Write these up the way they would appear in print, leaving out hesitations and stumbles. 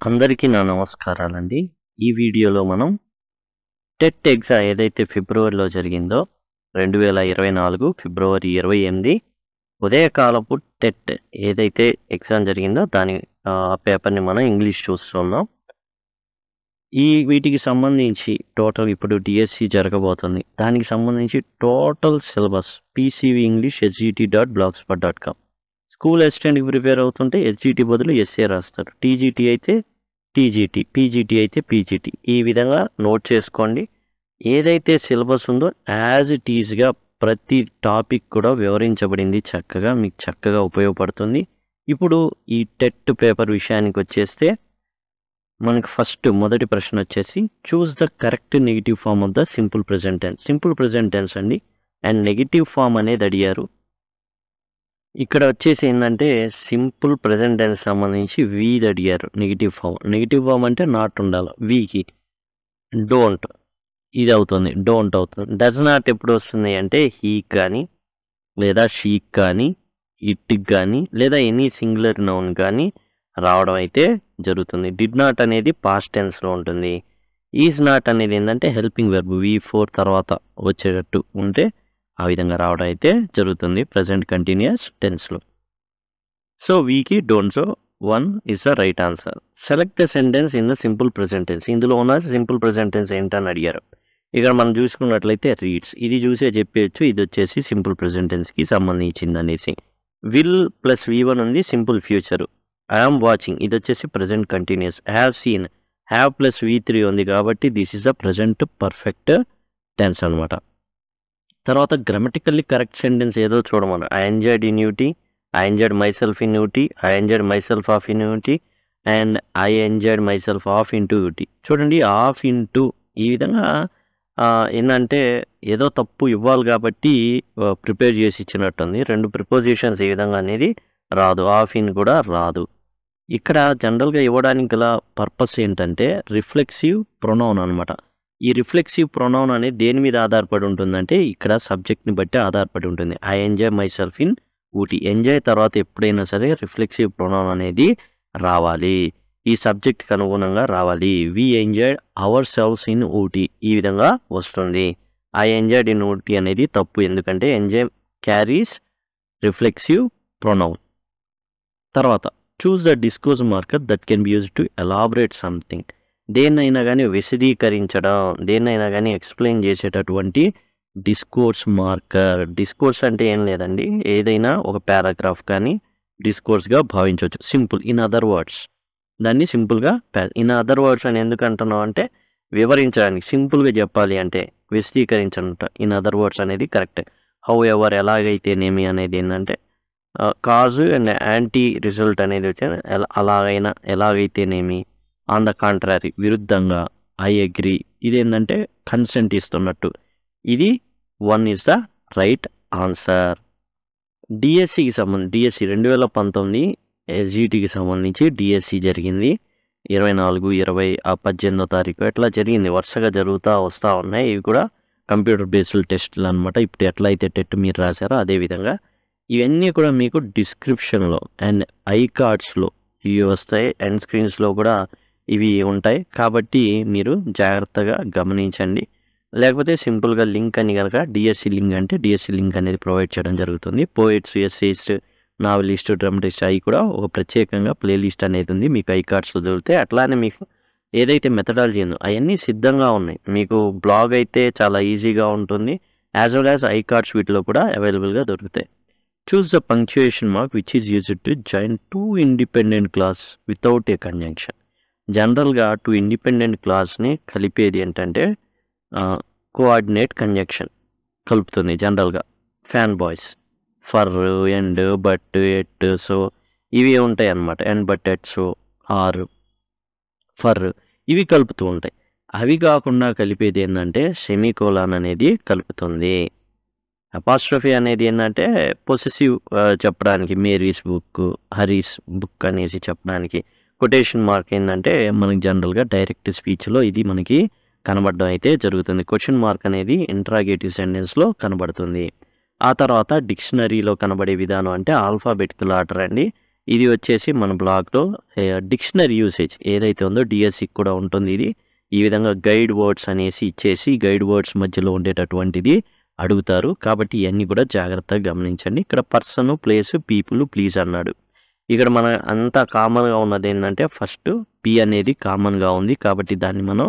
అందరికీ నా నమస్కారాలండి. ఈ వీడియోలో మనం టెట్ ఎగ్జామ్ ఏదైతే ఫిబ్రవరిలో జరిగిందో 2024 ఫిబ్రవరి 28 ఉదయకాలపు టెట్ ఏదైతే ఎగ్జామ్ జరిగిందో దాని పేపర్‌ని మనం ఇంగ్లీష్ చూస్తున్నాం. వీటికి సంబంధించి టోటల్ ఇప్పుడు డిఎస్సి జరగబోతుంది. దానికి సంబంధించి టోటల్ సిలబస్ పీసీవీ ఇంగ్లీష్ hgt.blogspot.com. స్కూల్ అసిస్టెంట్‌కి ప్రిపేర్ అవుతుంటే హెచ్‌జిటి బదులు ఎస్ఏ రాస్తారు. టీజీటీ అయితే టీజీటీ, పీజీటీ అయితే పీజీటీ. ఈ విధంగా నోట్ చేసుకోండి. ఏదైతే సిలబస్ ఉందో యాజ్ ఇట్ ఈజ్‌గా ప్రతి టాపిక్ కూడా వివరించబడింది. మీకు చక్కగా ఉపయోగపడుతుంది. ఇప్పుడు ఈ టెట్ పేపర్ విషయానికి వచ్చేస్తే మనకు మొదటి ప్రశ్న వచ్చేసి choose the correct negative form of the simple present tense. Simple present tense అండి. అండ్ నెగిటివ్ ఫామ్ అనేది అడిగారు. ఇక్కడ వచ్చేసి ఏంటంటే సింపుల్ ప్రెజెంట్ టెన్స్ సంబంధించి వీది అడిగారు. నెగిటివ్ ఫామ్ అంటే నాట్ ఉండాలి. వీకి డోంట్ ఇది అవుతుంది, డోంట్ అవుతుంది. డస్ నాట్ ఎప్పుడు వస్తుంది అంటే హీక్ కానీ లేదా షీక్ కానీ ఇట్కి కానీ లేదా ఎనీ సింగులర్ నౌన్ కానీ రావడం అయితే జరుగుతుంది. డిడ్ నాట్ అనేది పాస్ట్ టెన్స్లో ఉంటుంది. ఈజ్ నాట్ అనేది ఏంటంటే హెల్పింగ్ వెర్బ్ V4 తర్వాత వచ్చేటట్టు ఉంటే ఆ విధంగా రావడం అయితే జరుగుతుంది ప్రజెంట్ కంటిన్యూస్ టెన్స్లో. సో వీకి don't. So 1 is the right answer. Select the sentence in the simple present tense. ఇందులో ఉన్న సింపుల్ ప్రెజెంట్ టెన్స్ ఏంటని అడిగారు. ఇక్కడ మనం చూసుకున్నట్లయితే రీడ్స్, ఇది చూసే చెప్పేయచ్చు. ఇది వచ్చేసి సింపుల్ ప్రెజెంట్ టెన్స్కి సంబంధించింది అనేసి. విల్ ప్లస్ V1 ఉంది సింపుల్ ఫ్యూచర్. ఐఎమ్ వాచింగ్ ఇది వచ్చేసి present continuous. Have seen, have plus V3 ఉంది కాబట్టి this is the present perfect tense అనమాట. తర్వాత గ్రామటికల్లీ కరెక్ట్ సెంటెన్స్ ఏదో చూడమని. I enjoyed in Ooty, I enjoyed myself in Ooty, I enjoyed myself of in Ooty and I enjoyed myself of into Ooty. చూడండి, of into ఈ విధంగా ఏంటంటే ఏదో తప్పు ఇవ్వాలి కాబట్టి ప్రిపేర్ చేసి ఇచ్చినట్టుంది. 2 ప్రిపోజిషన్స్ ఈ విధంగా అనేది రాదు. ఆఫ్ ఇన్ కూడా రాదు. ఇక్కడ జనరల్గా ఇవ్వడానికి గల పర్పస్ ఏంటంటే రిఫ్లెక్సివ్ ప్రొనౌన్ అనమాట. ఈ రిఫ్లెక్సివ్ ప్రొనౌన్ అనేది దేని మీద ఆధారపడి ఉంటుందంటే ఇక్కడ సబ్జెక్ట్ని బట్టి ఆధారపడి ఉంటుంది. I enjoy my self in Ooty. Enjoy తర్వాత ఎప్పుడైనా సరే రిఫ్లెక్సివ్ ప్రొనౌన్ అనేది రావాలి. ఈ సబ్జెక్ట్కి అనుగుణంగా రావాలి. We enjoyed ourselves in Ooty ఈ విధంగా వస్తుంది. ఐ ఎంజాయ్డ్ ఇన్ ఊటీ అనేది తప్పు, ఎందుకంటే ఎంజాయ్ క్యారీస్ రిఫ్లెక్సివ్ ప్రొనౌన్. తర్వాత choose the discourse marker that can be used to elaborate something. దేన్నైనా కానీ విశదీకరించడం, దేన్నైనా కానీ ఎక్స్ప్లెయిన్ చేసేటటువంటి డిస్కోర్స్ మార్కర్. డిస్కోర్స్ అంటే ఏం లేదండి, ఏదైనా ఒక పారాగ్రాఫ్ కానీ డిస్కోర్స్గా భావించవచ్చు. సింపుల్ ఇన్ అదర్ వర్డ్స్, దాన్ని సింపుల్గా ఇన్ అదర్ వర్డ్స్ అని ఎందుకు అంటున్నాం అంటే వివరించడానికి, సింపుల్గా చెప్పాలి అంటే విశదీకరించడంట. ఇన్ అదర్ వర్డ్స్ అనేది కరెక్ట్. హౌ ఎవర్ ఎలాగైతేనేమి అనేది ఏంటంటే కాజు అండ్ యాంటీ రిజల్ట్ అనేది వచ్చి ఎలాగైతేనేమి, ఆన్ ద కాంట్రారీ విరుద్ధంగా, ఐ అగ్రీ ఇది ఏంటంటే కన్సెంట్ ఇస్తున్నట్టు. ఇది 1 ఇస్ ద రైట్ ఆన్సర్. డిఎస్సికి సంబంధించి డిఎస్సి 2019 ఎస్జిటికి సంబంధించి డిఎస్సి జరిగింది 24, 20, 18వ తారీఖు ఎట్లా జరిగింది. వరుసగా వస్తూ ఉన్నాయి. ఇవి కూడా కంప్యూటర్ బేస్డ్ టెస్టులు అనమాట. ఇప్పుడు ఎట్లయితే టెట్ మీరు రాశారో అదేవిధంగా ఇవన్నీ కూడా మీకు డిస్క్రిప్షన్లో అండ్ ఐ కార్డ్స్లో ఇవి వస్తాయి. ఎండ్ స్క్రీన్స్లో కూడా ఇవి ఉంటాయి. కాబట్టి మీరు జాగ్రత్తగా గమనించండి. లేకపోతే సింపుల్గా లింక్ అని కనుక డిఎస్సి లింక్ అంటే డిఎస్సి లింక్ అనేది ప్రొవైడ్ చేయడం జరుగుతుంది. పోయిట్స్, ఎస్సేస్, నావలిస్ట్, డ్రామటిస్ట్ అవి కూడా ఒక ప్రత్యేకంగా ప్లేలిస్ట్ అనేది ఉంది. మీకు ఐ కార్డ్స్లో దొరుకుతాయి. అట్లానే మీకు ఏదైతే మెథడాలజీ ఉందో అవన్నీ సిద్ధంగా ఉన్నాయి. మీకు బ్లాగ్ అయితే చాలా ఈజీగా ఉంటుంది. As well as I cards వీటిలో కూడా అవైలబుల్గా దొరుకుతాయి. Choose the punctuation mark which is used to join 2 independent class without a conjunction. జనరల్గా 2 ఇండిపెండెంట్ క్లాస్ని కలిపేది ఏంటంటే కోఆర్డినేట్ కంజంక్షన్ కలుపుతుంది. జనరల్గా fan boys, for, and, but, yet, so ఇవి ఉంటాయి అన్నమాట. And, but, yet, so, or, for ఇవి కలుపుతూ ఉంటాయి. అవి కాకుండా కలిపేది ఏంటంటే సెమీకోలాన్ అనేది కలుపుతుంది. అపాస్ట్రఫీ అనేది ఏంటంటే పొసెసివ్ చెప్పడానికి, మేరీస్ బుక్, హరీస్ బుక్ అనేసి చెప్పడానికి. కొటేషన్ మార్క్ ఏంటంటే మనకి జనరల్గా డైరెక్ట్ స్పీచ్లో ఇది మనకి కనబడడం అయితే జరుగుతుంది. క్వశ్చన్ మార్క్ అనేది ఇంట్రాగేటివ్ సెంటెన్స్లో కనబడుతుంది. ఆ తర్వాత డిక్షనరీలో కనబడే విధానం అంటే ఆల్ఫాబెటికల్ ఆర్డర్ అండి. ఇది వచ్చేసి మన బ్లాగ్లో డిక్షనరీ యూసేజ్ ఏదైతే ఉందో డిఎస్సికి కూడా ఉంటుంది. ఇది ఈ విధంగా గైడ్ వర్డ్స్ అనేసి ఇచ్చేసి గైడ్ వర్డ్స్ మధ్యలో ఉండేటటువంటిది అడుగుతారు. కాబట్టి ఇవన్నీ కూడా జాగ్రత్తగా గమనించండి. ఇక్కడ పర్సన్, ప్లేస్, పీపుల్, ప్లీజ్ అన్నాడు. ఇక్కడ మన అంతా కామన్గా ఉన్నది ఏంటంటే ఫస్ట్ పి అనేది కామన్గా ఉంది కాబట్టి దాన్ని మనం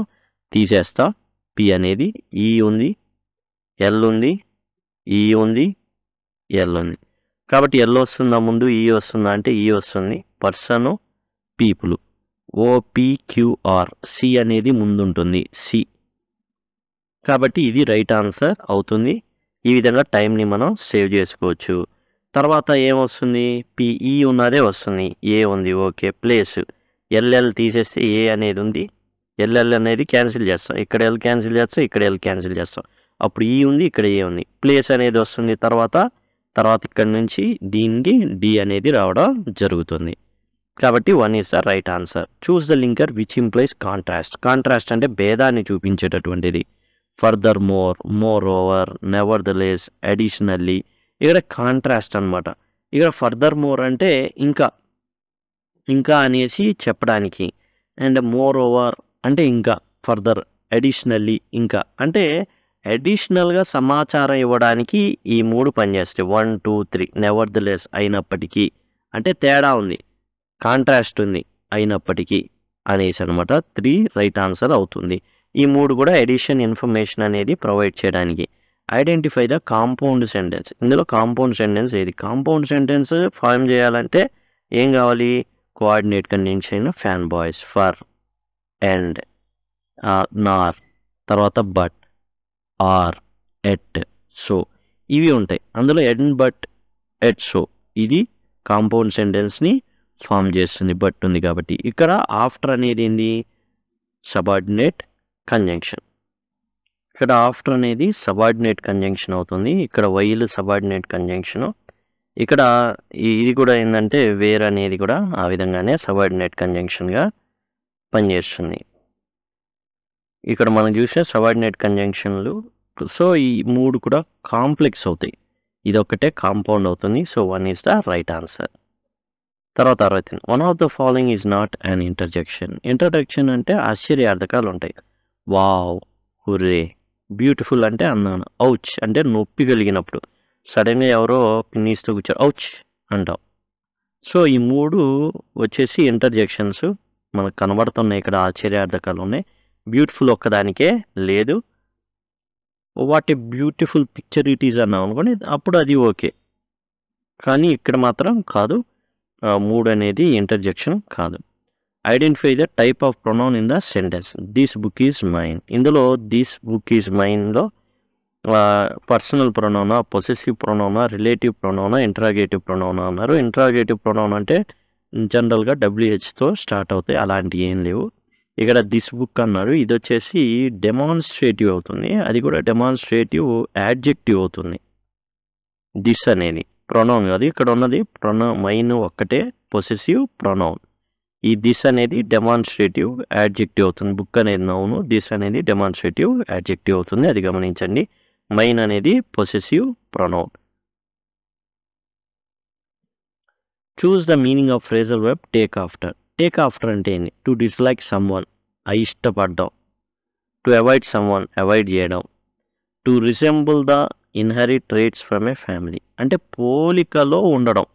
తీసేస్తాం. పి అనేది ఈ ఉంది, ఎల్ ఉంది, ఈ ఉంది, ఎల్ ఉంది. కాబట్టి ఎల్ వస్తుందా ముందు, ఈ వస్తుందా అంటే ఈ వస్తుంది. పర్సన్, పీపుల్, ఓపిక్యూఆర్, సి అనేది ముందుంటుంది, సి. కాబట్టి ఇది రైట్ ఆన్సర్ అవుతుంది. ఈ విధంగా టైంని మనం సేవ్ చేసుకోవచ్చు. తర్వాత ఏమొస్తుంది, పిఈ ఉన్నదే వస్తుంది, ఏ ఉంది, ఓకే. ప్లేస్ ఎల్ఎల్ తీసేస్తే ఏ అనేది ఉంది, ఎల్ఎల్ అనేది క్యాన్సిల్ చేస్తాం, ఇక్కడ ఎల్ క్యాన్సిల్ చేస్తాం, ఇక్కడ ఎల్ క్యాన్సిల్ చేస్తాం, అప్పుడు ఈ ఉంది, ఇక్కడ ఏ ఉంది. ప్లేస్ అనేది వస్తుంది తర్వాత ఇక్కడ నుంచి దీనికి డి అనేది రావడం జరుగుతుంది. కాబట్టి 1 is the right answer. Choose the linker which implies contrast. Contrast అంటే భేదాన్ని చూపించేటటువంటిది. Furthermore, moreover, nevertheless, additionally. ఇక్కడ కాంట్రాస్ట్ అనమాట. ఇక్కడ ఫర్దర్ మోర్ అంటే ఇంకా అనేసి చెప్పడానికి, అండ్ మోర్ ఓవర్ అంటే ఇంకా, ఫర్దర్, అడిషనల్లీ ఇంకా అంటే అడిషనల్గా సమాచారం ఇవ్వడానికి ఈ 3 పనిచేస్తాయి. 1, 2, 3. నెవర్ ద లెస్ అయినప్పటికీ అంటే తేడా ఉంది, కాంట్రాస్ట్ ఉంది అయినప్పటికీ అనేసి అనమాట. 3 రైట్ ఆన్సర్ అవుతుంది. ఈ 3 కూడా ఎడిషన్ ఇన్ఫర్మేషన్ అనేది ప్రొవైడ్ చేయడానికి. Identify the compound sentence. ఇందులో కాంపౌండ్ సెంటెన్స్ ఏది? కాంపౌండ్ సెంటెన్స్ ఫార్మ్ చేయాలంటే ఏం కావాలి? Coordinate conjunction fan boys, for, and, నార్, తర్వాత బట్, ఆర్, ఎట్, సో ఇవి ఉంటాయి. అందులో ఎడ్, బట్, ఎట్, సో ఇది కాంపౌండ్ సెంటెన్స్ని ఫామ్ చేస్తుంది, బట్ ఉంది కాబట్టి. ఇక్కడ ఆఫ్టర్ అనేది ఏంది? Subordinate conjunction. ఇక్కడ ఆఫ్టర్ అనేది సబార్డినేట్ కంజంక్షన్ అవుతుంది. ఇక్కడ వైల్ సబార్డినేట్ కంజంక్షను. ఇక్కడ ఇది కూడా ఏంటంటే వేర్ అనేది కూడా ఆ విధంగానే సబార్డినేట్ కంజంక్షన్గా పనిచేస్తుంది. ఇక్కడ మనం చూసే సబార్డినేట్ కంజంక్షన్లు. సో ఈ 3 కూడా కాంప్లెక్స్ అవుతాయి, ఇదొక్కటే కాంపౌండ్ అవుతుంది. So 1 is the right answer. తర్వాత 60. One of the following is not an interjection. Interjection అంటే ఆశ్చర్యార్థకాలు ఉంటాయి. వావ్, హుర్రే, బ్యూటిఫుల్ అంటే అన్నాను, ఔచ్ అంటే నొప్పి కలిగినప్పుడు సడన్గా ఎవరో పిన్నీస్తో కూర్చోరు, ఔచ్ అంటాం. సో ఈ 3 వచ్చేసి ఇంటర్జెక్షన్స్ మనకు కనబడుతున్నాయి. ఇక్కడ ఆశ్చర్యార్థకాలు ఉన్నాయి. బ్యూటిఫుల్ ఒక్కదానికే లేదు. What a beautiful picture it is అన్నాం అనుకోండి, అప్పుడు అది ఓకే. కానీ ఇక్కడ మాత్రం కాదు, 3 అనేది ఇంటర్జెక్షన్ కాదు. Identify the type of pronoun in the sentence. This book is mine. ఇందులో దిస్ బుక్ ఈజ్ మైన్లో పర్సనల్ ప్రొనౌనా, పొసెసివ్ ప్రొనౌనా, రిలేటివ్ ప్రొనౌనా, ఇంట్రాగేటివ్ ప్రొనౌనా అన్నారు. ఇంట్రాగేటివ్ ప్రొనౌన్ అంటే జనరల్గా WHతో స్టార్ట్ అవుతాయి, అలాంటివి ఏం లేవు. ఇక్కడ దిస్ బుక్ అన్నారు, ఇది వచ్చేసి డెమాన్స్ట్రేటివ్ అవుతుంది, అది కూడా డెమాన్స్ట్రేటివ్ యాడ్జెక్టివ్ అవుతుంది. దిస్ అనేది ప్రొనౌన్ కాదు, ఇక్కడ ఉన్నది మైన్ ఒక్కటే పొసెసివ్ ప్రొనౌన్. ఈ దిస్ అనేది డెమాన్స్ట్రేటివ్ యాడ్జెక్టివ్ అవుతుంది. బుక్ అనేది నౌను, దిస్ అనేది డెమాన్స్ట్రేటివ్ యాడ్జెక్టివ్ అవుతుంది, అది గమనించండి. మైన్ అనేది possessive pronoun. Choose the meaning of phrasal verb take after. Take after అంటే ఏంటి? టు డిస్లైక్ సమ్వన్, అయిష్టపడ్డం. టు అవాయిడ్ సమ్వన్, అవాయిడ్ చేయడం. To resemble the inherit traits from a family అంటే పోలికలో ఉండడం.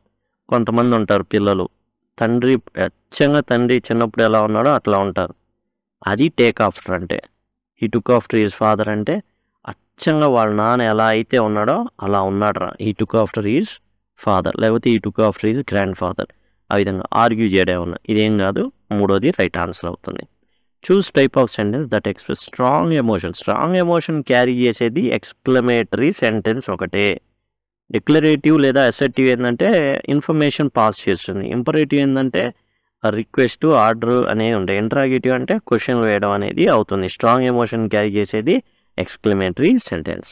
కొంతమంది ఉంటారు పిల్లలు, తండ్రి చిన్నప్పుడు ఎలా ఉన్నాడో అట్లా ఉంటారు, అది టేక్ ఆఫ్టర్ అంటే. He took after his father అంటే అచ్చంగా వాళ్ళ నాన్న ఎలా అయితే ఉన్నాడో అలా ఉన్నాడు రా, he took after his father, లేకపోతే he took after his grandfather. ఆ విధంగా ఆర్గ్యూ చేయడం ఉన్నా, ఇదేం కాదు, 3వది రైట్ ఆన్సర్ అవుతుంది. Choose type of sentence that express strong emotion. Strong emotion carry చేసేది ఎక్స్క్లమేటరీ సెంటెన్స్ ఒకటే. డిక్లరేటివ్ లేదా అసర్టివ్ ఏంటంటే ఇన్ఫర్మేషన్ పాస్ చేస్తుంది. ఇంపరేటివ్ ఏంటంటే రిక్వెస్ట్, ఆర్డర్ అనేవి ఉంటాయి. ఇంట్రాగేటివ్ అంటే క్వశ్చన్ వేయడం అనేది అవుతుంది. స్ట్రాంగ్ ఎమోషన్ క్యారీ చేసేది exclamatory sentence.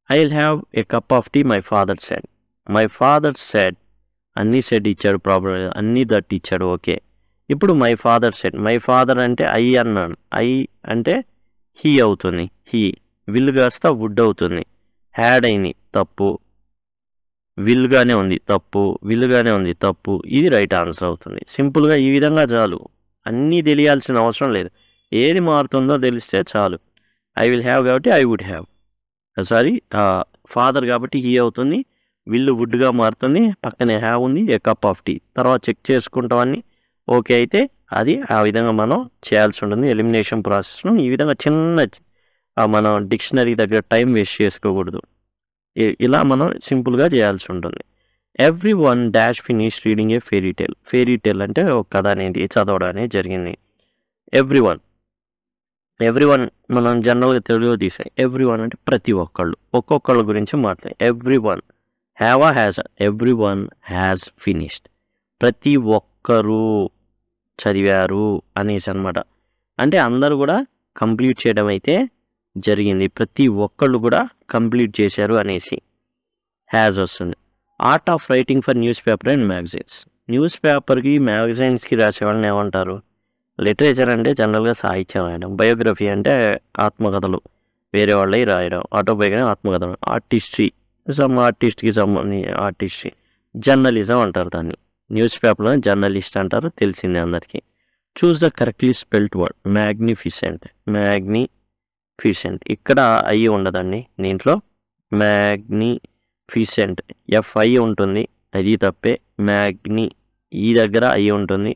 I will have a cup of tea, my father said. My father said, అన్నీ సెడ్ ఇచ్చాడు, ప్రాబ్లం లేదు, అన్నీ దట్ ఇచ్చాడు, ఓకే. ఇప్పుడు my father said, my father అంటే ఐ అన్నాను, ఐ అంటే హీ అవుతుంది, హీ. విల్ కాస్త వుడ్ అవుతుంది. హ్యాడ్ అయింది, తప్పు. విల్గానే ఉంది తప్పు, విల్గానే ఉంది తప్పు. ఇది రైట్ ఆన్సర్ అవుతుంది. సింపుల్గా ఈ విధంగా చాలు, అన్నీ తెలియాల్సిన అవసరం లేదు. ఏది మారుతుందో తెలిస్తే చాలు. ఐ విల్ హ్యావ్ కాబట్టి I would have, sorry father కాబట్టి హీ అవుతుంది. విల్లు వుడ్గా మారుతుంది, పక్కనే హ్యావ్ ఉంది, ఏ కప్ ఆఫ్ టీ. తర్వాత చెక్ చేసుకుంటామని ఓకే అయితే అది ఆ విధంగా మనం చేయాల్సి ఉంటుంది. ఎలిమినేషన్ ప్రాసెస్ను ఈ విధంగా చిన్న మనం డిక్షనరీ దగ్గర టైం వేస్ట్ చేసుకోకూడదు. ఇలా మనం సింపుల్గా చేయాల్సి ఉంటుంది. Everyone dash finish reading a fairy tale. Fairy tale అంటే ఒక కథ అనేది చదవడం అనేది జరిగింది. ఎవ్రీ వన్ మనం జనరల్గా తెలుగులో తీసాం. ఎవ్రీ వన్ అంటే ప్రతి ఒక్కళ్ళు, ఒక్కొక్కళ్ళ గురించి మాట్లాడాలి. Every one every one has finished. ప్రతి ఒక్కరూ చదివారు అనేసి అనమాట. అంటే అందరూ కూడా కంప్లీట్ చేయడం అయితే జరిగింది, ప్రతి ఒక్కళ్ళు కూడా కంప్లీట్ చేశారు అనేసి హ్యాస్ వస్తుంది. Art of writing for news paper and magazines. News పేపర్కి మ్యాగజైన్స్కి రాసే వాళ్ళని ఏమంటారు? లిటరేచర్ అంటే జనరల్గా సాహిత్యం రాయడం. బయోగ్రఫీ అంటే ఆత్మకథలు, వేరే వాళ్ళవి రాయడం. ఆటోబయోగ్రఫీ ఆత్మకథలు. ఆర్టిస్ట్కి సంబంధించి ఆర్టిస్ట్రీ. జర్నలిజం అంటారు దాన్ని. న్యూస్ పేపర్లో జర్నలిస్ట్ అంటారు, తెలిసిందే అందరికీ. Choose the correctly spelled word. Magnificent. ఇక్కడ అయ్యి ఉండదండి దీంట్లో. మ్యాగ్నిఫిసెంట్ FI ఉంటుంది, అది తప్పే. ఈ దగ్గర అయ్యి ఉంటుంది.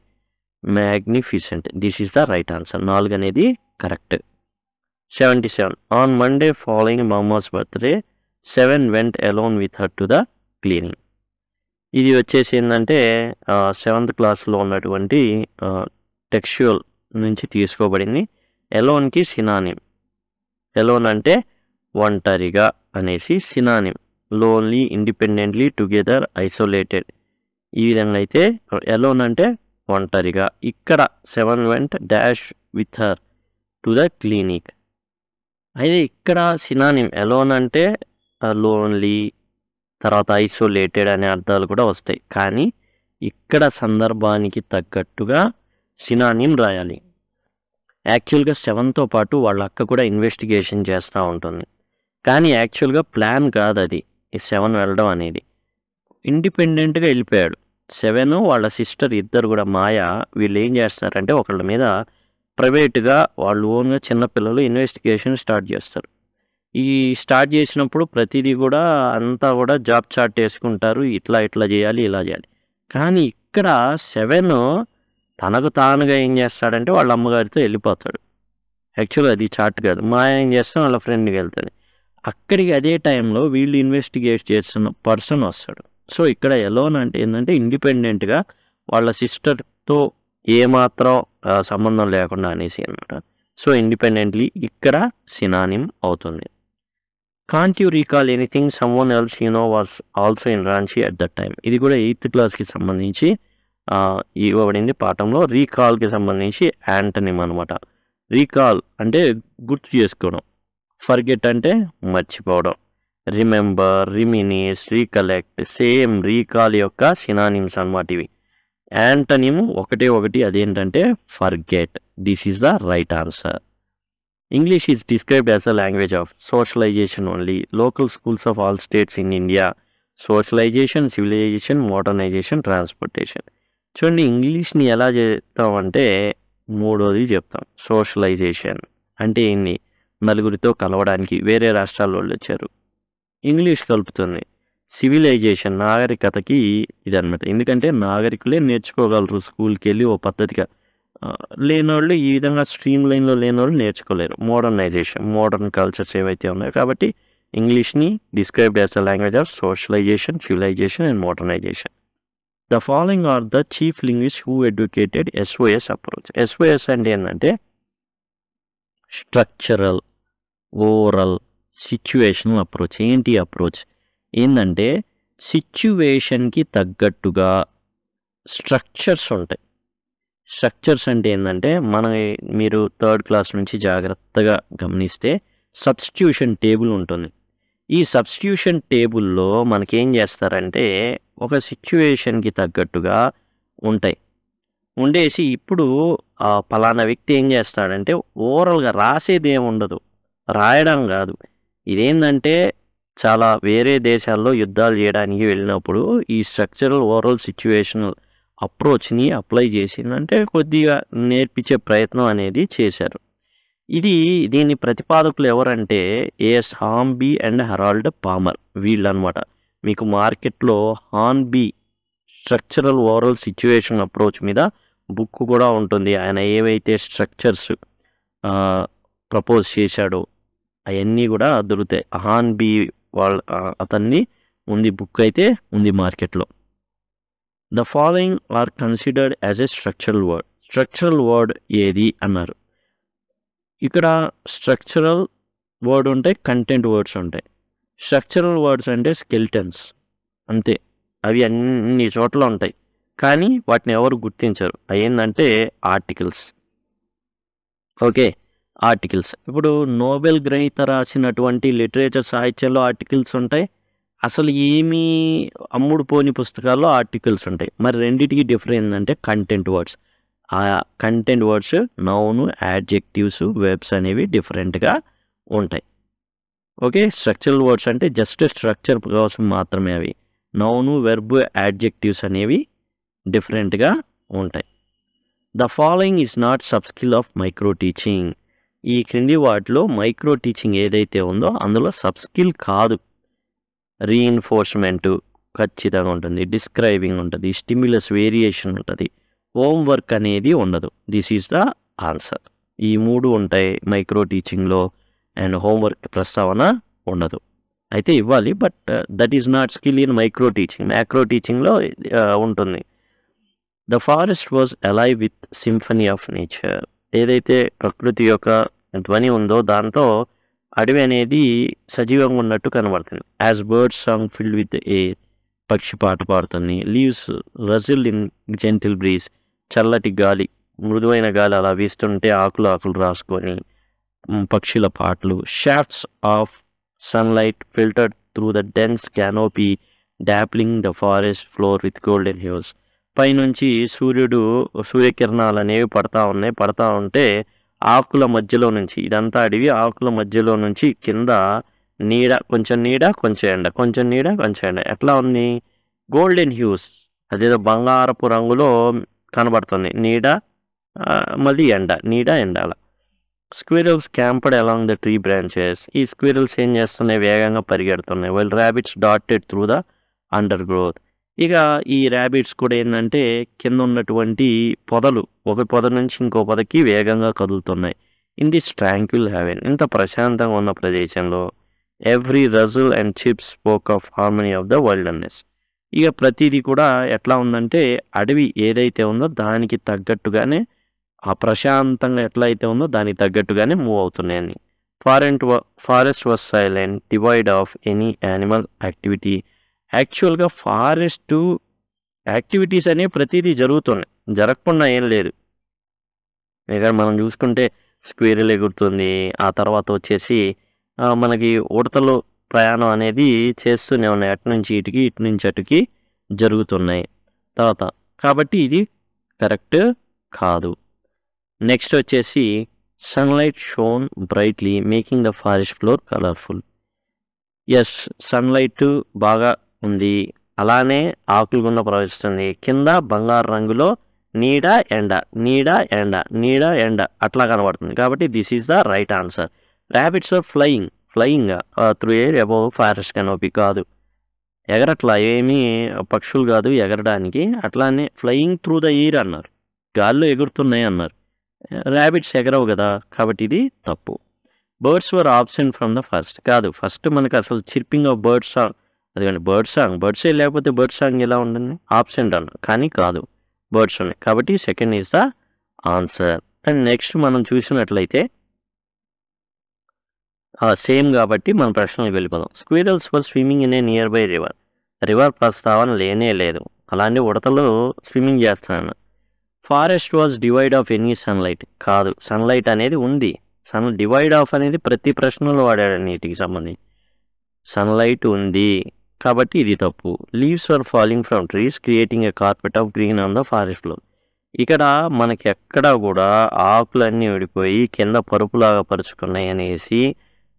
Magnificent, this is the right answer. 4 అనేది correct. 77. On Monday following mama's birthday 7 vent alone with her to the cleaning. ఇది వచ్చేసి ఏంటంటే 7th క్లాస్లో ఉన్నటువంటి టెక్స్చువల్ నుంచి తీసుకోబడింది. ఎలోన్కి సినానిమ్. ఎలోన్ అంటే ఒంటరిగా అనేసి synonym. Lonely, independently, together, isolated. ఈ విధంగా అయితే ఎలోన్ అంటే ఒంటరిగా. ఇక్కడ 7 vent dash with her to the clinic. అయితే ఇక్కడ సినానిమ్ ఎలోన్ అంటే లోన్లీ, తర్వాత ఐసోలేటెడ్ అనే అర్థాలు కూడా వస్తాయి. కానీ ఇక్కడ సందర్భానికి తగ్గట్టుగా సినానిమ్ రాయాలి. యాక్చువల్గా 7తో పాటు వాళ్ళ అక్క కూడా ఇన్వెస్టిగేషన్ చేస్తూ ఉంటుంది. కానీ యాక్చువల్గా ప్లాన్ కాదు అది, ఈ 7 వెళ్ళడం అనేది. ఇండిపెండెంట్గా వెళ్ళిపోయాడు. 7 వాళ్ళ సిస్టర్ ఇద్దరు కూడా మాయ, వీళ్ళు ఏం చేస్తారంటే ఒకళ్ళ మీద ప్రైవేట్గా వాళ్ళు ఓన్గా చిన్నపిల్లలు ఇన్వెస్టిగేషన్ స్టార్ట్ చేస్తారు. ఈ స్టార్ట్ చేసినప్పుడు ప్రతిదీ కూడా అంతా కూడా జాబ్ చార్ట్ వేసుకుంటారు, ఇట్లా చేయాలి, ఇలా చేయాలి. కానీ ఇక్కడ 7 తనకు తానుగా ఏం చేస్తాడంటే వాళ్ళ అమ్మగారితో వెళ్ళిపోతాడు. యాక్చువల్గా అది చార్ట్ కాదు. మాయ ఏం చేస్తాం వాళ్ళ ఫ్రెండ్కి వెళ్తాడు. అక్కడికి అదే టైంలో వీళ్ళు ఇన్వెస్టిగేట్ చేస్తున్న పర్సన్ వస్తాడు. సో ఇక్కడ ఎలోన్ అంటే ఏంటంటే ఇండిపెండెంట్గా వాళ్ళ సిస్టర్తో ఏమాత్రం సంబంధం లేకుండా అనేసి అనమాట. సో ఇండిపెండెంట్లీ ఇక్కడ సినానిమ్ అవుతుంది. Can't you recall anything someone else you know was also in Ranchi at that time. ఇది కూడా 8th క్లాస్కి సంబంధించి ఇవ్వబడింది పాఠంలో. రీకాల్కి సంబంధించి యాంటనిమ్ అనమాట. రీకాల్ అంటే గుర్తు చేసుకోవడం, ఫర్గెట్ అంటే మర్చిపోవడం, remember, reminisce, recollect same recall యొక్క సినానిమ్స్ అనమాట ఇవి. యాంటనిమ్ ఒకటి, అదేంటంటే forget. This is the right answer. English is described as a language of socialization only. Local schools of all states in India. Socialization, civilization, modernization, transportation. చూడండి, ఇంగ్లీష్ని ఎలా చెప్తామంటే 3వది చెప్తాం. సోషలైజేషన్ అంటే ఏంటి? నలుగురితో కలవడానికి వేరే రాష్ట్రాల వాళ్ళు వచ్చారు, ఇంగ్లీష్ కలుపుతుంది. సివిలైజేషన్ నాగరికతకి ఇదనమాట. ఎందుకంటే నాగరికులే నేర్చుకోగలరు స్కూల్కి వెళ్ళి ఓ పద్ధతిగా. లేనోళ్ళు ఈ విధంగా స్ట్రీమ్ లైన్లో లేనోళ్ళు నేర్చుకోలేరు. మోడర్నైజేషన్, మోడర్న్ కల్చర్స్ ఏవైతే ఉన్నాయో కాబట్టి ఇంగ్లీష్ని described as the language of socialization, civilization and modernization. The following are the chief linguist who educated SOS approach. SOS అంటే ఏంటంటే స్ట్రక్చరల్, ఓరల్, సిచ్యువేషనల్ అప్రోచ్. ఏంటి అప్రోచ్? ఏంటంటే సిచ్యువేషన్కి తగ్గట్టుగా స్ట్రక్చర్స్ ఉంటాయి. స్ట్రక్చర్స్ అంటే ఏంటంటే మీరు 3rd క్లాస్ నుంచి జాగ్రత్తగా గమనిస్తే సబ్స్టిట్యూషన్ టేబుల్ ఉంటుంది. ఈ సబ్స్టిట్యూషన్ టేబుల్లో మనకేం చేస్తారంటే ఒక సిచ్యువేషన్కి తగ్గట్టుగా ఉంటాయి. ఉండేసి ఇప్పుడు పలానా వ్యక్తి ఏం చేస్తాడంటే ఓరల్గా రాసేది ఏమి ఉండదు, రాయడం కాదు. ఇదేంటంటే చాలా వేరే దేశాల్లో యుద్ధాలు చేయడానికి వెళ్ళినప్పుడు ఈ స్ట్రక్చరల్ ఓవరాల్ సిచ్యువేషనల్ అప్రోచ్ని అప్లై చేసిందంటే కొద్దిగా నేర్పించే ప్రయత్నం అనేది చేశారు. దీని ప్రతిపాదకులు ఎవరంటే ఏఎస్ హార్న్బీ అండ్ హెరాల్డ్ పామర్ వీళ్ళనమాట. మీకు మార్కెట్లో హార్న్బీ స్ట్రక్చరల్ ఓవరాల్ సిచ్యువేషన్ అప్రోచ్ మీద బుక్ కూడా ఉంటుంది. ఆయన ఏవైతే స్ట్రక్చర్స్ ప్రపోజ్ చేశాడో అవన్నీ కూడా దొరుకుతాయి. హార్న్బీ అతన్ని బుక్ అయితే ఉంది మార్కెట్లో. The following are considered as a structural word. Structural word ఏది అన్నారు. ఇక్కడ స్ట్రక్చరల్ వర్డ్ ఉంటాయి, కంటెంట్ వర్డ్స్ ఉంటాయి. స్ట్రక్చరల్ వర్డ్స్ అంటే స్కెల్టన్స్ అంతే, అవి అన్ని చోట్ల ఉంటాయి కానీ వాటిని ఎవరు గుర్తించరు. అవి ఏంటంటే ఆర్టికల్స్. Okay, articles. ఇప్పుడు నోబెల్ గ్రహీత రాసినటువంటి లిటరేచర్ సాహిత్యంలో ఆర్టికల్స్ ఉంటాయి, అసలు ఏమీ అమ్ముడు పోని పుస్తకాల్లో ఆర్టికల్స్ ఉంటాయి. మరి రెండింటికి డిఫరెన్స్ ఏంటంటే కంటెంట్ వర్డ్స్. ఆ content words noun, adjectives, verbs అనేవి డిఫరెంట్గా ఉంటాయి. ఓకే, స్ట్రక్చరల్ వర్డ్స్ అంటే జస్ట్ స్ట్రక్చర్ కోసం మాత్రమే. అవి నౌన్, వెర్బ్, యాడ్జెక్టివ్స్ అనేవి డిఫరెంట్గా ఉంటాయి. The following is not sub skill of micro teaching. ఈ క్రింది వాటిలో మైక్రో టీచింగ్ ఏదైతే ఉందో అందులో సబ్ స్కిల్ కాదు. రీఇన్ఫోర్స్మెంట్ ఖచ్చితంగా ఉంటుంది, డిస్క్రైబింగ్ ఉంటుంది, స్టిమ్యులస్ వేరియేషన్ ఉంటుంది, హోంవర్క్ అనేది ఉండదు. This is the answer. ఈ మూడు ఉంటాయి మైక్రో టీచింగ్లో. అండ్ హోంవర్క్ ప్రస్తావన ఉండదు. అయితే ఇవ్వాలి, but that is not skill in micro teaching. Macro టీచింగ్లో ఉంటుంది. The forest was alive with symphony of nature. ఏదైతే ప్రకృతి యొక్క ధ్వని ఉందో దాంతో అడవి అనేది సజీవంగా ఉన్నట్టు కనబడుతుంది. As birds song filled with air. పక్షి పాట పాడుతుంది. Leaves rustle in gentle breeze. చల్లటి గాలి, మృదువైన గాలి అలా వీస్తుంటే ఆకులు రాసుకొని పక్షుల పాటలు. Shafts of sunlight filtered through the dense canopy dappling the forest floor with golden hues. పైనుంచి సూర్యకిరణాలు అనేవి పడతా ఉంటే ఆకుల మధ్యలో నుంచి, ఇదంతా అడివి, ఆకుల మధ్యలో నుంచి కింద నీడ, కొంచెం ఎండ, కొంచెం నీడ, కొంచెం ఎండ. ఎట్లా ఉంది? గోల్డెన్ హ్యూస్, అదేదో బంగారపు రంగులో కనబడుతుంది. నీడ మళ్ళీ ఎండ, నీడ ఎండ అలా. Squirrels camped along the tree branches. ఈ స్క్విరల్స్ ఏం చేస్తున్నాయి? వేగంగా పరిగెడుతున్నాయి. వైల్ ర్యాబిట్స్ డాటెడ్ త్రూ ద అండర్ గ్రోత్. ఇక ఈ ర్యాబిట్స్ కూడా ఏంటంటే కింద ఉన్నటువంటి పొదలు, ఒక పొద నుంచి ఇంకో పొదకి వేగంగా కదులుతున్నాయి. ఇన్ దిస్ ట్రాంక్విల్ హెవెన్, ఇంత ప్రశాంతంగా ఉన్న ప్రదేశంలో every rustle and chirps spoke of harmony of the wilderness. ఇక ప్రతిదీ కూడా ఎట్లా ఉందంటే అడవి ఏదైతే ఉందో దానికి తగ్గట్టుగానే, ఆ ప్రశాంతంగా ఎట్లా అయితే ఉందో దానికి తగ్గట్టుగానే మూవ్ అవుతున్నాయని. Forest was silent divide of any animal activity. యాక్చువల్గా ఫారెస్ట్ యాక్టివిటీస్ అనేవి ప్రతిదీ జరుగుతున్నాయి, జరగకుండా ఏం లేదు. ఇక మనం చూసుకుంటే స్క్వేరల్ ఎగురుతుంది, ఆ తర్వాత వచ్చేసి మనకి ఉడతలు ప్రయాణం అనేది చేస్తూనే ఉన్నాయి, అటు నుంచి ఇటుకి, ఇటు నుంచి అటుకి జరుగుతున్నాయి. తర్వాత కాబట్టి ఇది కరెక్ట్ కాదు. నెక్స్ట్ వచ్చేసి sunlight shone brightly making the forest floor colourful. Yes, sunlight బాగా ఉంది, అలానే ఆకులు గుండా ప్రవహిస్తుంది. కింద బంగారు రంగులో నీడ ఎండ, నీడ ఎండ, నీడ ఎండ అట్లా కనబడుతుంది. కాబట్టి this is the right answer. Rabbits are flying through air above forest canopy. కాదు, ఎగరట్లా, ఏమీ పక్షులు కాదు ఎగరడానికి. అట్లానే ఫ్లయింగ్ త్రూ ద ఎయిర్ అన్నారు, గాల్లో ఎగురుతున్నాయి అన్నారు. ర్యాబిట్స్ ఎగరవు కదా, కాబట్టి ఇది తప్పు. Birds were absent from the first. కాదు, ఫస్ట్ మనకు అసలు చిర్పింగ్ ఆఫ్ బర్డ్ సాంగ్, అదిగండి బర్డ్సే లేకపోతే బర్డ్ సాంగ్ ఎలా ఉంటుంది? ఆబ్సెంట్ అన్నారు, కానీ కాదు, బర్డ్స్ ఉన్నాయి. కాబట్టి second is the answer. And next మనం చూసినట్లయితే సేమ్ కాబట్టి మన ప్రశ్నలకు వెళ్ళిపోదాం. Squirrels were swimming in a near by river ప్రస్తావన లేనే లేదు, అలాంటి ఉడతలు స్విమ్మింగ్ చేస్తున్నాను. Forest was divide of any sunlight. కాదు, సన్లైట్ అనేది ఉంది. డివైడ్ ఆఫ్ అనేది ప్రతి ప్రశ్నలో వాడాడు నీటికి సంబంధించి. సన్లైట్ ఉంది కాబట్టి ఇది తప్పు. Leaves are falling from trees creating a carpet of green on the forest floor. ఇక్కడ మనకి ఎక్కడా కూడా ఆకులన్నీ విడిపోయి కింద పరుపులాగా పరుచుకున్నాయి అనేసి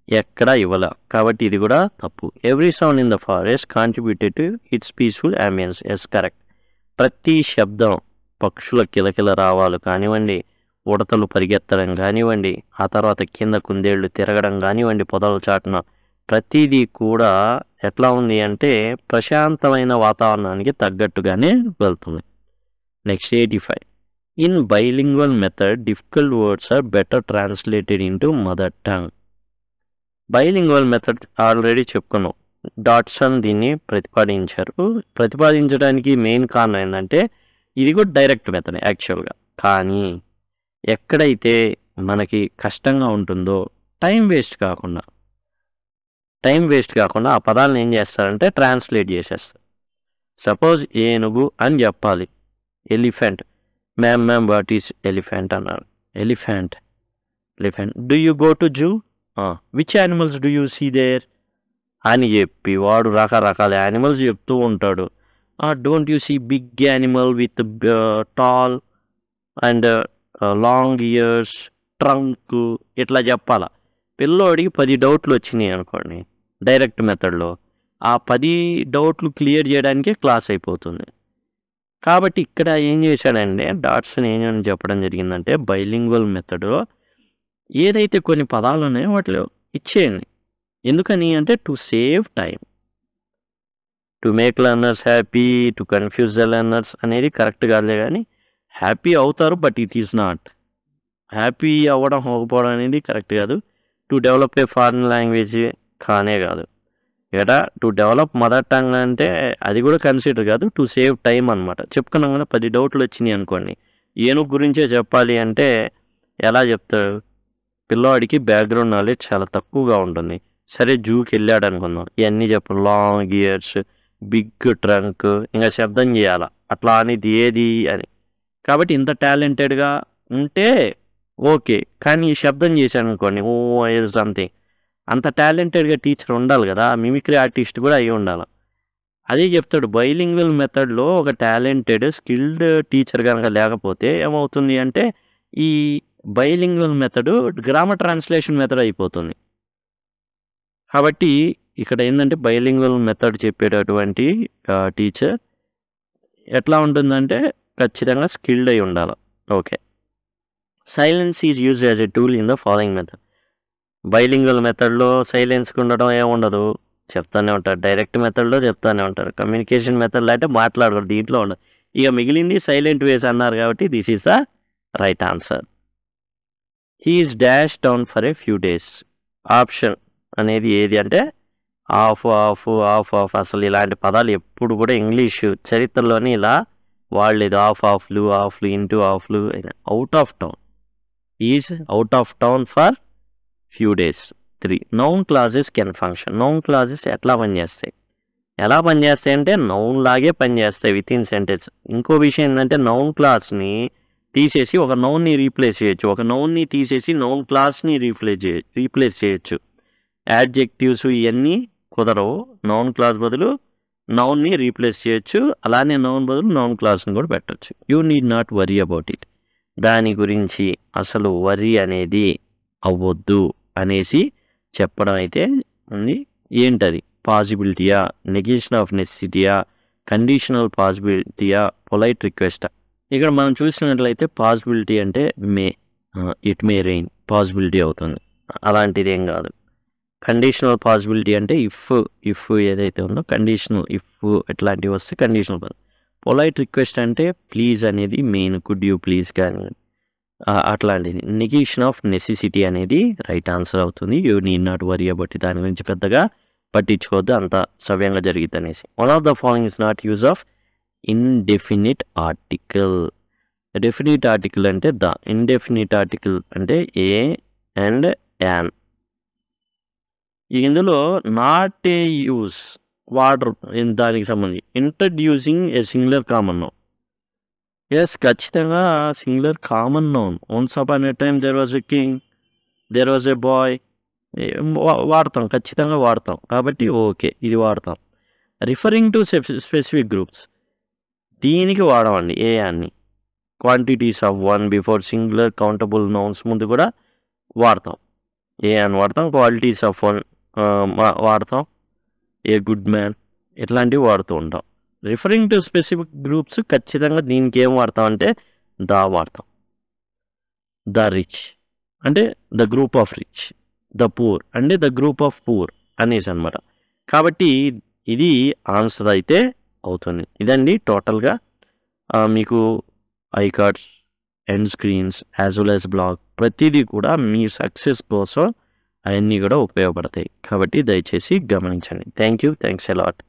ఎక్కడ ఇవ్వాల, కాబట్టి ఇది కూడా తప్పు. Every sound in the forest contributed to its peaceful ambience. Yes correct. ప్రతి శబ్దం, పక్షుల కిలకిల రావాలు కానివ్వండి, ఉడతలు పరిగెత్తడం కానివ్వండి, ఆ తర్వాత కింద కుందేళ్లు తిరగడం కానివ్వండి పొదల చాటున, ప్రతిదీ కూడా ఎట్లా ఉంది అంటే ప్రశాంతమైన వాతావరణానికి తగ్గట్టుగానే వెళ్తుంది. Next 85. In bilingual method difficult words are better translated into mother tongue. Bilingual method already చెప్పుకున్నాం. డాట్సన్ దీన్ని ప్రతిపాదించడానికి మెయిన్ కారణం ఏంటంటే ఇది కూడా డైరెక్ట్ మెథడ్ యాక్చువల్గా. కానీ ఎక్కడైతే మనకి కష్టంగా ఉంటుందో టైం వేస్ట్ కాకుండా ఆ పదాలను ఏం చేస్తారంటే ట్రాన్స్లేట్ చేసేస్తారు. సపోజ్ ఏనుగు అని చెప్పాలి, elephant. Ma'am what is elephant అన్నారు. Elephant. Do you go to zoo? Which animals do you see there అని చెప్పి వాడు రకరకాల యానిమల్స్ చెప్తూ ఉంటాడు. Don't you see big animal with tall and long ears, trunk, ఇట్లా చెప్పాలా. పిల్లోడికి 10 డౌట్లు వచ్చినాయి అనుకోండి డైరెక్ట్ మెథడ్లో, ఆ 10 డౌట్లు క్లియర్ చేయడానికే క్లాస్ అయిపోతుంది. కాబట్టి ఇక్కడ ఏం చేశాడంటే డాట్సన్ ఏమని చెప్పడం జరిగిందంటే బైలింగ్వల్ మెథడ్లో ఏదైతే కొన్ని పదాలు ఉన్నాయో వాటిలో ఇచ్చేయండి. ఎందుకని అంటే to save time, to make learners happy, to confuse the learners అనేది కరెక్ట్ కాదులే. కానీ హ్యాపీ అవుతారు, but it is not. Happy అవ్వడం అవ్వకపోవడం అనేది కరెక్ట్ కాదు. To develop a foreign language కానే కాదు. ఇక్కడ టు డెవలప్ మదర్ టంగ్ అంటే అది కూడా కన్సిడర్ కాదు, టు సేవ్ టైం అనమాట. చెప్పుకున్నాం కదా 10 డౌట్లు వచ్చినాయి అనుకోండి, ఏనుగు గురించే చెప్పాలి అంటే ఎలా చెప్తాడు? పిల్లవాడికి బ్యాక్గ్రౌండ్ నాలెడ్జ్ చాలా తక్కువగా ఉంటుంది. సరే జూకి వెళ్ళాడు అనుకుందాం, ఇవన్నీ చెప్పు, లాంగ్ ఇయర్స్, బిగ్ ట్రంక్, ఇంకా శబ్దం చేయాలా అట్లా అనేది ఏది అని. కాబట్టి ఇంత టాలెంటెడ్గా ఉంటే ఓకే, కానీ ఈ శబ్దం చేశాను అనుకోండి ఓ సంథింగ్, అంత టాలెంటెడ్గా టీచర్ ఉండాలి కదా, మిమిక్రీ ఆర్టిస్ట్ కూడా అయి ఉండాలి. అదే చెప్తాడు బైలింగ్వల్ మెథడ్లో ఒక టాలెంటెడ్ స్కిల్డ్ టీచర్ కనుక లేకపోతే ఏమవుతుంది అంటే ఈ bilingual method grammar translation method అయిపోతుంది. కాబట్టి ఇక్కడ ఏంటంటే బైలింగ్వల్ మెథడ్ చెప్పేటటువంటి టీచర్ ఎట్లా ఉంటుందంటే ఖచ్చితంగా స్కిల్డ్ అయి ఉండాలి. Okay. Silence is use as a tool in the following method. Bilingual మెథడ్లో సైలెన్స్కి ఉండడం ఏముండదు, చెప్తానే ఉంటారు. డైరెక్ట్ మెథడ్లో చెప్తానే ఉంటారు. కమ్యూనికేషన్ మెథడ్లో అంటే మాట్లాడకూడదు, దీంట్లో ఉండదు. ఇక మిగిలింది సైలెంట్ వేస్ అన్నారు కాబట్టి this is the right answer. He is dash down for a few days. Option అనేది ఏది అంటే ఆఫ్. అసలు ఇలాంటి పదాలు ఎప్పుడు కూడా ఇంగ్లీష్ చరిత్రలోని ఇలా వాడలేదు. ఆఫ్లు, ఇంటూ ఆఫ్లు. Out of town. Is out of town for few days. 3. Noun clauses can function. Noun clauses ఎలా పనిచేస్తాయి అంటే నౌన్ లాగే పనిచేస్తాయి విత్ ఇన్ సెంటెన్స్. ఇంకో విషయం ఏంటంటే నౌన్ క్లాస్ని తీసేసి ఒక నౌన్ని రీప్లేస్ చేయొచ్చు, ఒక నౌన్ని తీసేసి నౌన్ క్లాస్ని రీప్లేస్ చేయొచ్చు. యాడ్జెక్టివ్స్ ఇవన్నీ కుదరవు. నౌన్ క్లాస్ బదులు నౌన్ని రీప్లేస్ చేయొచ్చు, అలానే నౌన్ బదులు నౌన్ క్లాస్ని కూడా పెట్టచ్చు. You need not worry about it. దాని గురించి అసలు వరీ అనేది అవ్వద్దు అనేసి చెప్పడం అయితే ఉంది. ఏంటది? పాసిబిలిటీయా, నెగేషన్ ఆఫ్ నెసెసిటీయా, కండిషనల్ పాసిబిలిటీయా, పొలైట్ రిక్వెస్టా? ఇక్కడ మనం చూసినట్లయితే పాసిబిలిటీ అంటే ఇట్ మే రెయిన్ పాసిబిలిటీ అవుతుంది, అలాంటిది ఏం కాదు. కండిషనల్ పాసిబిలిటీ అంటే ఇఫ్ ఏదైతే ఉందో కండిషనల్, ఇఫ్ ఇట్లాంటివి వస్తే కండిషనల్. పొలైట్ రిక్వెస్ట్ అంటే ప్లీజ్ అనేది మెయిన్, కుడ్ యూ ప్లీజ్ కానీ అట్లాంటిది. నెగేషన్ ఆఫ్ నెసెసిటీ అనేది రైట్ ఆన్సర్ అవుతుంది. You need not worry about it. దాని గురించి పెద్దగా పట్టించుకోవద్దు, అంత సవ్యంగా జరిగింది అనేసి. One of the following is not use of indefinite article. Definite article అంటే ద, ఇండెఫినిట్ ఆర్టికల్ అంటే ఏ అండ్ యాన్. ఇందులో నాట్ ఏ యూస్ వాడరు దానికి సంబంధించి. Introducing a singular common noun. Yes, ఖచ్చితంగా singular common noun. Once upon a time there was a king, there was a boy, వాడతాం, ఖచ్చితంగా వాడతాం. కాబట్టి ఓకే, ఇది వాడతాం. రిఫరింగ్ టు స్పెసిఫిక్ గ్రూప్స్, దీనికి వాడమండి ఏ అని. Quantities of 1 before singular countable nouns ముందు కూడా వాడతాం. ఏ అని వాడతాం, క్వాలిటీస్ ఆఫ్ వన్ వాడతాం, ఏ గుడ్ మ్యాన్, ఇట్లాంటివి వాడుతూ ఉంటాం. రిఫరింగ్ టు స్పెసిఫిక్ గ్రూప్స్ ఖచ్చితంగా దీనికి ఏం వాడతాం అంటే ద వాడతాం. ద రిచ్ అంటే the group of rich, the poor అంటే ద గ్రూప్ ఆఫ్ పూర్ అనేసి అనమాట. కాబట్టి ఇది ఆన్సర్ అయితే అవుతుంది. ఇదండి టోటల్గా మీకు I cards, end screens as well as blog ప్రతిదీ కూడా మీ సక్సెస్ కోసం అవన్నీ కూడా ఉపయోగపడతాయి. కాబట్టి దయచేసి గమనించండి. Thanks a lot.